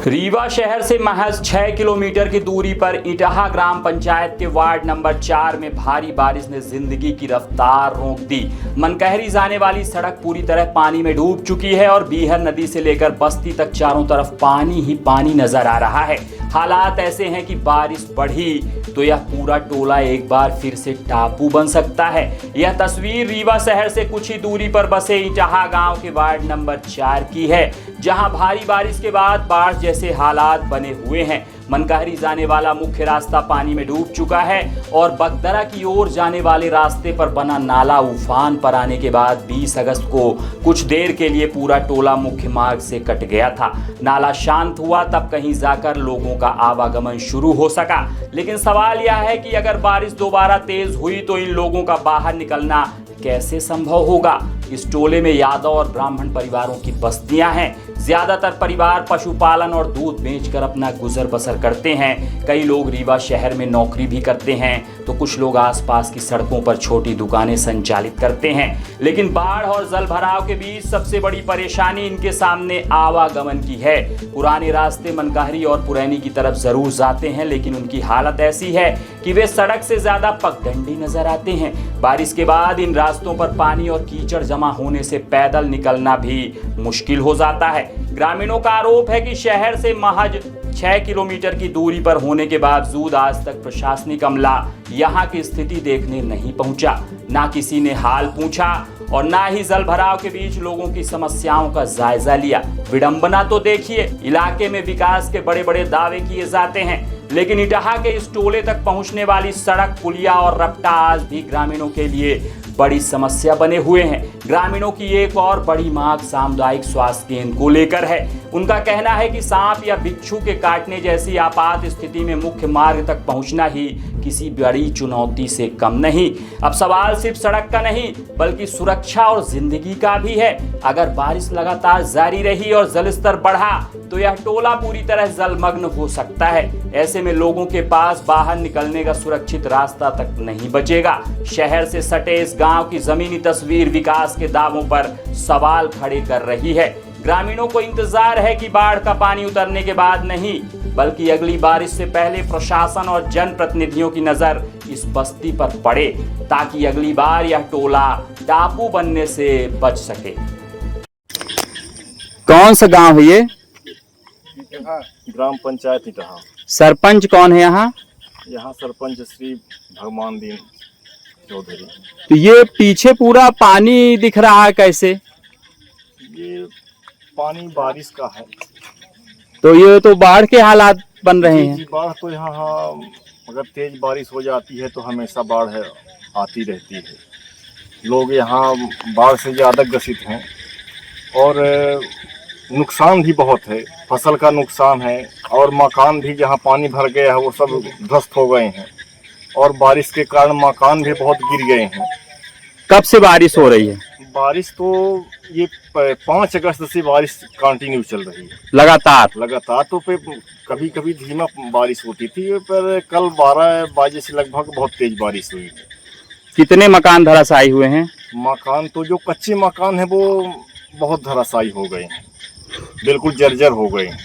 रीवा शहर से महज 6 किलोमीटर की दूरी पर इटाहा ग्राम पंचायत के वार्ड नंबर 4 में भारी बारिश ने जिंदगी की रफ्तार रोक दी। मनकहरी जाने वाली सड़क पूरी तरह पानी में डूब चुकी है और बीहर नदी से लेकर बस्ती तक चारों तरफ पानी ही पानी नजर आ रहा है। हालात ऐसे हैं कि बारिश बढ़ी तो यह पूरा टोला एक बार फिर से टापू बन सकता है। यह तस्वीर रीवा शहर से कुछ ही दूरी पर बसे इटाहा गांव के वार्ड नंबर 4 की है, जहां भारी बारिश के बाद बाढ़ जैसे हालात बने हुए हैं। मनकहरी जाने वाला मुख्य रास्ता पानी में डूब चुका है और बगदरा की ओर जाने वाले रास्ते पर बना नाला उफान पर आने के बाद 20 अगस्त को कुछ देर के लिए पूरा टोला मुख्य मार्ग से कट गया था। नाला शांत हुआ तब कहीं जाकर लोगों का आवागमन शुरू हो सका। लेकिन सवाल यह है कि अगर बारिश दोबारा तेज हुई तो इन लोगों का बाहर निकलना कैसे संभव होगा। इस टोले में यादव और ब्राह्मण परिवारों की बस्तियां हैं। ज्यादातर परिवार पशुपालन और दूध बेचकर अपना गुजर बसर करते हैं। कई लोग रीवा शहर में नौकरी भी करते हैं तो कुछ लोग आसपास की सड़कों पर छोटी दुकानें संचालित करते हैं। लेकिन बाढ़ और जल भराव के बीच सबसे बड़ी परेशानी इनके सामने आवागमन की है। पुराने रास्ते मनकहरी और पुरैनी की तरफ जरूर जाते हैं, लेकिन उनकी हालत ऐसी है कि वे सड़क से ज्यादा पगडंडी नजर आते हैं। बारिश के बाद इन रास्तों पर पानी और कीचड़ जमा होने से पैदल निकलना भी मुश्किल हो जाता है। ग्रामीणों का आरोप है कि शहर से महज 6 किलोमीटर की दूरी पर होने के बावजूद आज तक प्रशासनिक अमला यहाँ की स्थिति देखने नहीं पहुंचा। ना किसी ने हाल पूछा और ना ही जल भराव के बीच लोगों की समस्याओं का जायजा लिया। विडंबना तो देखिए, इलाके में विकास के बड़े बड़े दावे किए जाते हैं, लेकिन इटाहा के इस टोले तक पहुंचने वाली सड़क, पुलिया और रपटा आज भी ग्रामीणों के लिए बड़ी समस्या बने हुए हैं। ग्रामीणों की एक और बड़ी मांग सामुदायिक स्वास्थ्य केंद्र को लेकर है। उनका कहना है कि सांप या बिच्छू के काटने जैसी आपात स्थिति में मुख्य मार्ग तक पहुंचना ही किसी बड़ी चुनौती से कम नहीं। अब सवाल सिर्फ सड़क का नहीं बल्कि सुरक्षा और जिंदगी का भी है। अगर बारिश लगातार जारी रही और जल स्तर बढ़ा तो यह टोला पूरी तरह जलमग्न हो सकता है। ऐसे में लोगों के पास बाहर निकलने का सुरक्षित रास्ता तक नहीं बचेगा। शहर से सटे इस गांव की जमीनी तस्वीर विकास के दावों पर सवाल खड़े कर रही है। ग्रामीणों को इंतजार है कि बाढ़ का पानी उतरने के बाद नहीं बल्कि अगली बारिश से पहले प्रशासन और जनप्रतिनिधियों की नजर इस बस्ती पर पड़े, ताकि अगली बार यह टोला टापू बनने से बच सके। कौन सा गांव है ये? ग्राम पंचायत इटाहा। सरपंच कौन है यहाँ? यहाँ सरपंच श्री भगवान दीन चौधरी। तो ये पीछे पूरा पानी दिख रहा है, कैसे? ये पानी बारिश का है। तो ये तो बाढ़ के हालात बन रहे हैं। बाढ़ तो यहाँ अगर तेज बारिश हो जाती है तो हमेशा बाढ़ आती रहती है। लोग यहाँ बाढ़ से ज़्यादा ग्रसित हैं और नुकसान भी बहुत है। फसल का नुकसान है और मकान भी जहाँ पानी भर गया है वो सब ध्वस्त हो गए हैं और बारिश के कारण मकान भी बहुत गिर गए हैं। कब से बारिश हो रही है? बारिश तो ये 5 अगस्त से बारिश कंटिन्यू चल रही है, लगातार। तो पे कभी कभी धीमा बारिश होती थी, पर कल 12 बजे से लगभग बहुत तेज बारिश हुई। कितने मकान धराशायी हुए हैं? मकान तो जो कच्चे मकान है वो बहुत धराशायी हो गए हैं, बिल्कुल जर्जर हो गए हैं।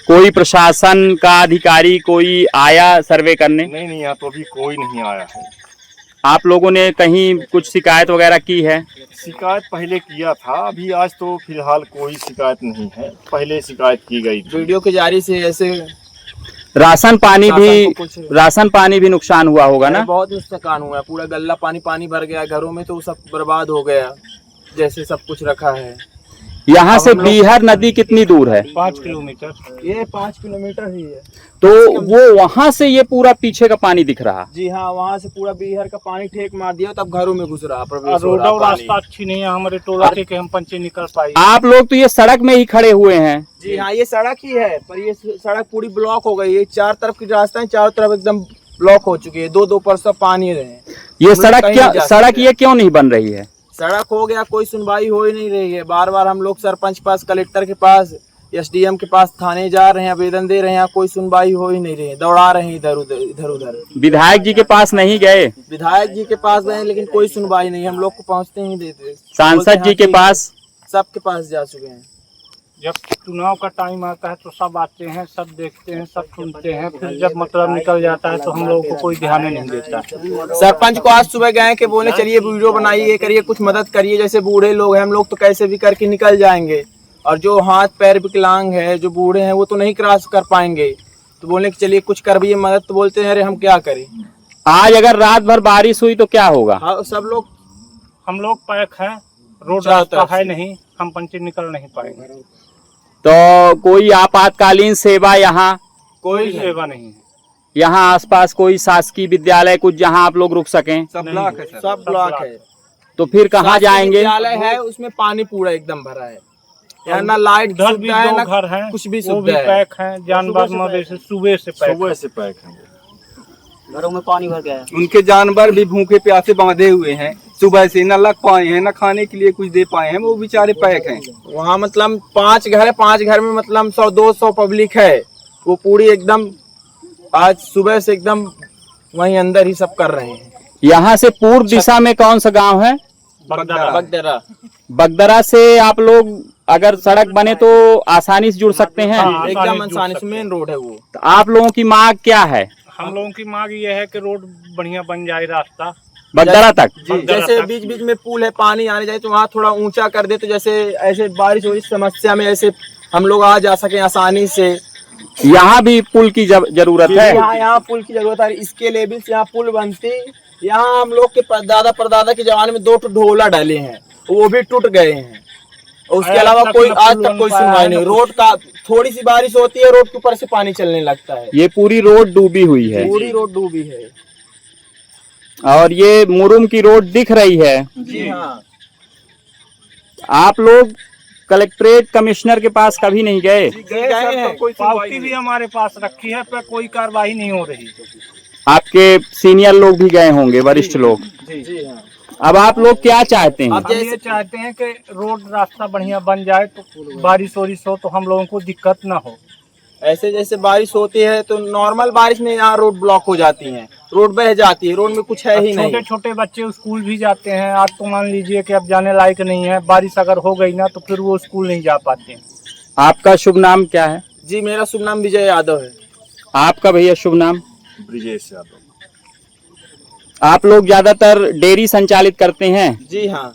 कोई प्रशासन का अधिकारी कोई आया सर्वे करने? नहीं, यहाँ तो अभी कोई नहीं आया है। आप लोगों ने कहीं कुछ शिकायत वगैरह की है? शिकायत पहले किया था, अभी आज तो फिलहाल कोई शिकायत नहीं है। पहले शिकायत की गई थी। वीडियो के जारी से ऐसे राशन पानी भी नुकसान हुआ होगा ना? बहुत नुकसान हुआ है। पूरा गल्ला पानी भर गया घरों में, तो सब बर्बाद हो गया जैसे सब कुछ रखा है। यहाँ से बीहर नदी कितनी दूर है? 5 किलोमीटर। ये 5 किलोमीटर ही है। तो वो वहाँ से ये पूरा पीछे का पानी दिख रहा? जी हाँ, वहाँ से पूरा बीहर का पानी ठेक मार दिया, तब घरों में घुस रहा। रोड और रास्ता अच्छी नहीं है हमारे टोला के हम पंचे निकल पाए। आप लोग तो ये सड़क में ही खड़े हुए हैं। जी हाँ, ये सड़क ही है, पर ये सड़क पूरी ब्लॉक हो गई है। 4 तरफ की रास्ता है, चारों तरफ एकदम ब्लॉक हो चुकी है। 2 पर सब पानी रहे। ये सड़क ये क्यों नहीं बन रही है? सड़क हो गया, कोई सुनवाई हो ही नहीं रही है। बार बार हम लोग सरपंच के पास, कलेक्टर के पास, एसडीएम के पास थाने जा रहे हैं, आवेदन दे रहे हैं, कोई सुनवाई हो ही नहीं रही है। दौड़ा रहे हैं इधर उधर। विधायक जी के पास नहीं गए? विधायक जी के पास गए लेकिन कोई सुनवाई नहीं, हम लोग को पहुँचते ही देते। सांसद जी के पास? सबके पास जा चुके हैं। जब चुनाव का टाइम आता है तो सब आते हैं, सब देखते हैं, सब सुनते हैं, फिर जब मतलब निकल जाता है तो हम लोगों को कोई ध्यान नहीं देता। सरपंच को आज सुबह गए कि बोले चलिए वीडियो बनाइए, करिए, कुछ मदद करिए, जैसे बूढ़े लोग हैं हम लोग तो कैसे भी करके निकल जाएंगे, और जो हाथ पैर विकलांग है, जो बूढ़े हैं वो तो नहीं क्रॉस कर पाएंगे, तो बोले कि चलिए कुछ करिए मदद, तो बोलते हैं अरे हम क्या करें। आज अगर रात भर बारिश हुई तो क्या होगा? हाँ, सब लोग हम लोग पैक हैं, रोड चारों रास्ता तरफ है से। नहीं, हम पंची निकल नहीं पाएंगे, तो कोई आपातकालीन सेवा यहाँ कोई सेवा नहीं है। यहाँ आसपास कोई शासकीय विद्यालय कुछ जहाँ आप लोग रुक सकें? सब ब्लॉक है, सब ब्लॉक है। तो फिर कहाँ शासकीय जाएंगे? विद्यालय है, उसमें पानी पूरा एकदम भरा है, यहाँ ना लाइट उधर भी सुविधा है दो ना घर हैं, कुछ भी वो भी सुविधा है। पैक हैं, जानवर मवेशी सुबह से पैक सुबह से पैक हैं। घरों में पानी भर गया है। उनके जानवर भी भूखे प्यासे बांधे हुए हैं, सुबह से न लग पाए हैं, न खाने के लिए कुछ दे पाए हैं, वो बेचारे पैक हैं। वहाँ मतलब 5 घर है, 5 घर में मतलब 100-200 पब्लिक है, वो पूरी एकदम आज सुबह से एकदम वहीं अंदर ही सब कर रहे हैं। यहाँ से पूर्व दिशा में कौन सा गांव है? बगदरा। बगदरा से आप लोग अगर सड़क बने तो आसानी से जुड़ सकते हैं? हाँ, एकदम जुड़ आसानी से, सकते हैं। मेन रोड है वो। तो आप लोगों की मांग क्या है? हम लोगों की मांग ये है कि रोड बढ़िया बन जाए, रास्ता बगदरा तक? जैसे बीच बीच में पुल है, पानी आने जाए तो वहाँ थोड़ा ऊंचा कर दे, तो जैसे ऐसे बारिश हो इस समस्या में ऐसे हम लोग आ जा सके आसानी से। यहाँ भी पुल की जरूरत है। यहाँ पुल की जरूरत है, इसके लेवल से यहाँ पुल बनती। यहाँ हम लोग के दादा परदादा के जमाने में 2 ढोला डाले हैं, वो भी टूट गए हैं, और उसके अलावा कोई आज तक कोई सुनवाई नहीं। रोड का थोड़ी सी बारिश होती है, रोड के ऊपर से पानी चलने लगता है, ये पूरी रोड डूबी हुई है पूरी रोड डूबी है। और ये मुरुम की रोड दिख रही है। जी हाँ, आप लोग कलेक्ट्रेट कमिश्नर के पास कभी नहीं गए? गए हैं। पावती भी हमारे पास रखी है, पर कोई कार्रवाई नहीं हो रही। आपके सीनियर लोग भी गए होंगे, वरिष्ठ लोग। जी हाँ। अब आप लोग क्या चाहते हैं? हम ये चाहते हैं कि रोड रास्ता बढ़िया बन जाए, तो बारिश वारिश हो तो हम लोगों को दिक्कत ना हो। ऐसे जैसे बारिश होती है तो नॉर्मल बारिश में यहाँ रोड ब्लॉक हो जाती है, रोड बह जाती है, रोड में कुछ है ही नहीं। छोटे छोटे बच्चे स्कूल भी जाते हैं, आज तो मान लीजिए कि अब जाने लायक नहीं है, बारिश अगर हो गई ना तो फिर वो स्कूल नहीं जा पाते हैं। आपका शुभ नाम क्या है? जी, मेरा शुभ नाम विजय यादव है। आपका भैया शुभ नाम? ब्रिजेश यादव। आप लोग ज्यादातर डेयरी संचालित करते हैं? जी हाँ।